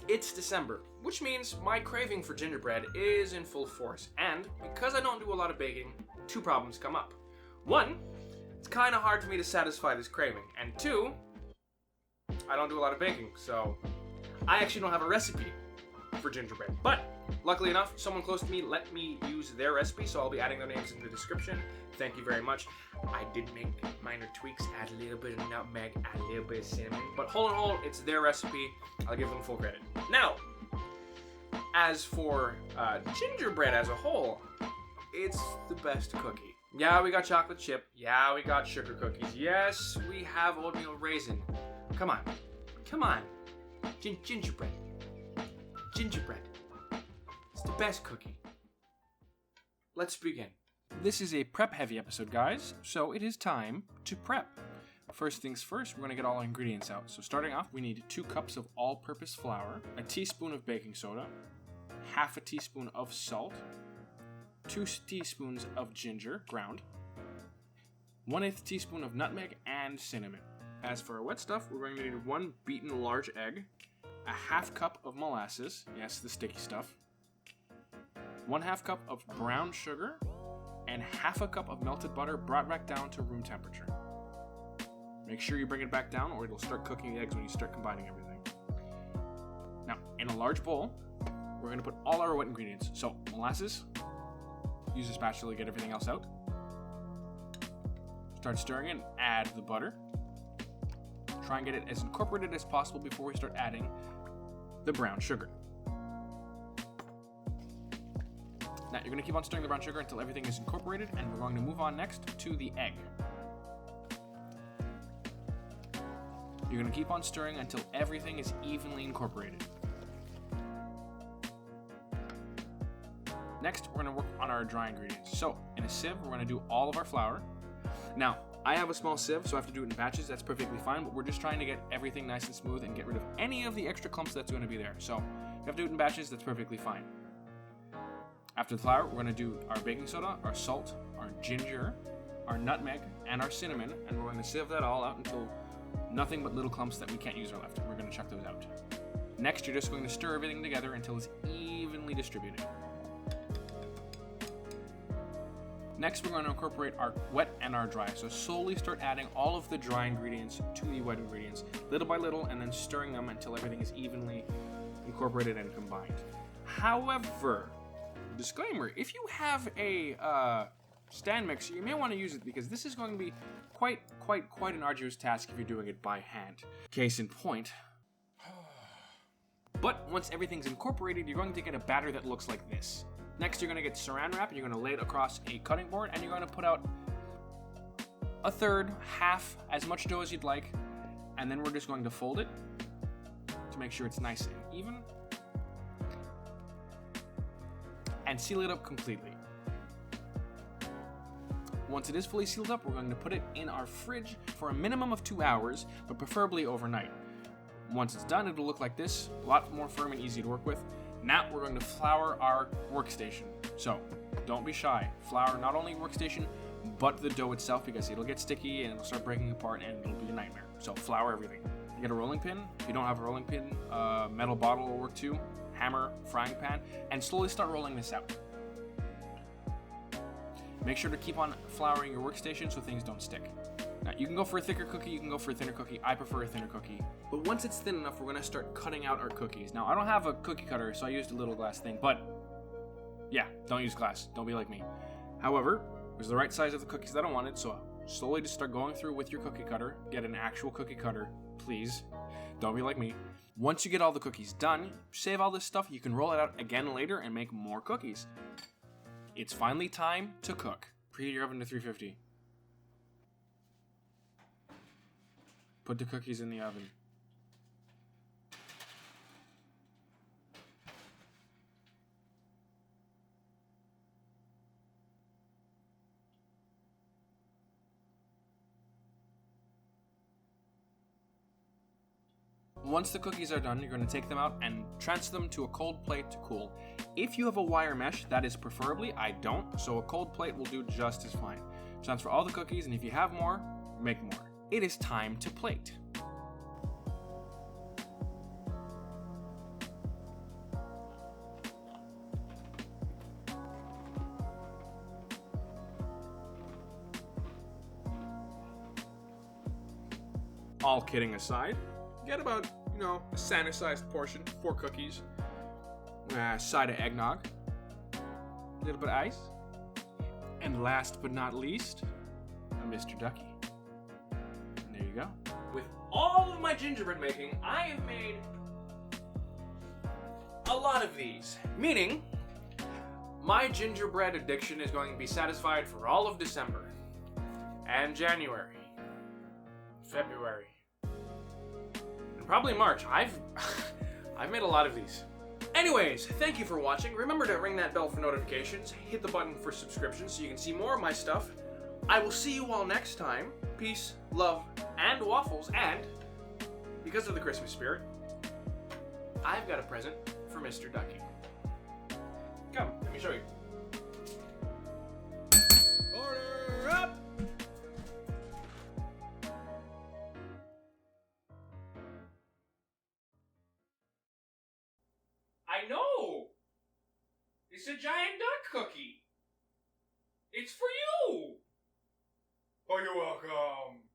It's December, which means my craving for gingerbread is in full force, and because I don't do a lot of baking, two problems come up. One, it's kind of hard for me to satisfy this craving, and two, I don't do a lot of baking, so I actually don't have a recipe for gingerbread. But luckily enough, someone close to me let me use their recipe, so I'll be adding their names in the description. Thank you very much. I did make minor tweaks, add a little bit of nutmeg, add a little bit of cinnamon, but whole in whole, it's their recipe. I'll give them full credit. Now, as for gingerbread as a whole, it's the best cookie. Yeah, we got chocolate chip. Yeah, we got sugar cookies. Yes, we have oatmeal raisin. Come on. Come on. Gingerbread. Gingerbread. It's the best cookie. Let's begin. This is a prep-heavy episode, guys, so it is time to prep. First things first, we're going to get all our ingredients out. So starting off, we need 2 cups of all-purpose flour, a teaspoon of baking soda, half a teaspoon of salt, 2 teaspoons of ginger, ground, 1/8 teaspoon of nutmeg, and cinnamon. As for our wet stuff, we're going to need 1 beaten large egg, a half cup of molasses, yes, the sticky stuff, 1/2 cup of brown sugar, and half a cup of melted butter brought back down to room temperature. Make sure you bring it back down or it'll start cooking the eggs when you start combining everything. Now, in a large bowl, we're going to put all our wet ingredients. So, molasses, use a spatula to get everything else out. Start stirring and add the butter. Try and get it as incorporated as possible before we start adding the brown sugar. Now, you're going to keep on stirring the brown sugar until everything is incorporated, and we're going to move on next to the egg. You're going to keep on stirring until everything is evenly incorporated. Next, we're going to work on our dry ingredients. So, in a sieve, we're going to do all of our flour. Now, I have a small sieve, so I have to do it in batches. That's perfectly fine, but we're just trying to get everything nice and smooth and get rid of any of the extra clumps that's going to be there. So, if you have to do it in batches, that's perfectly fine. After the flour, we're going to do our baking soda, our salt, our ginger, our nutmeg, and our cinnamon, and we're going to sieve that all out until nothing but little clumps that we can't use are left. We're going to chuck those out. Next, you're just going to stir everything together until it's evenly distributed. Next, we're going to incorporate our wet and our dry. So slowly start adding all of the dry ingredients to the wet ingredients, little by little, and then stirring them until everything is evenly incorporated and combined. However, disclaimer, if you have a stand mixer, you may want to use it because this is going to be quite an arduous task if you're doing it by hand. Case in point. But once everything's incorporated, you're going to get a batter that looks like this. Next, you're going to get saran wrap and you're going to lay it across a cutting board and you're going to put out a third, half, as much dough as you'd like, and then we're just going to fold it to make sure it's nice and even and seal it up completely. Once it is fully sealed up, we're going to put it in our fridge for a minimum of 2 hours, but preferably overnight. Once it's done, it'll look like this, a lot more firm and easy to work with. Now we're going to flour our workstation. So, don't be shy. Flour not only workstation, but the dough itself because it'll get sticky and it'll start breaking apart and it'll be a nightmare. So, flour everything. Get a rolling pin. If you don't have a rolling pin, a metal bottle will work too. Hammer, frying pan, and slowly start rolling this out. Make sure to keep on flouring your workstation so things don't stick. Now, you can go for a thicker cookie, you can go for a thinner cookie. I prefer a thinner cookie. But once it's thin enough, we're going to start cutting out our cookies. Now, I don't have a cookie cutter, so I used a little glass thing, but yeah, don't use glass. Don't be like me. However, it was the right size of the cookies that I wanted, so slowly just start going through with your cookie cutter. Get an actual cookie cutter, please. Don't be like me. Once you get all the cookies done, save all this stuff. You can roll it out again later and make more cookies. It's finally time to cook. Preheat your oven to 350. Put the cookies in the oven. Once the cookies are done, you're going to take them out and transfer them to a cold plate to cool. If you have a wire mesh, that is preferably. I don't, so a cold plate will do just as fine. Transfer all the cookies, and if you have more, make more. It is time to plate. all kidding aside, get about, a Santa-sized portion, 4 cookies, a side of eggnog, a little bit of ice, and last but not least, a Mr. Ducky. And there you go. With all of my gingerbread making, I have made a lot of these, meaning my gingerbread addiction is going to be satisfied for all of December, and January, February, and probably March. I've made a lot of these. Anyways, thank you for watching. Remember to ring that bell for notifications, hit the button for subscription so you can see more of my stuff. I will see you all next time. Peace, love, and waffles, and because of the Christmas spirit, I've got a present for Mr. Ducky. Come, let me show you. Order up! I know! It's a giant duck cookie! It's for you! Oh, you're welcome!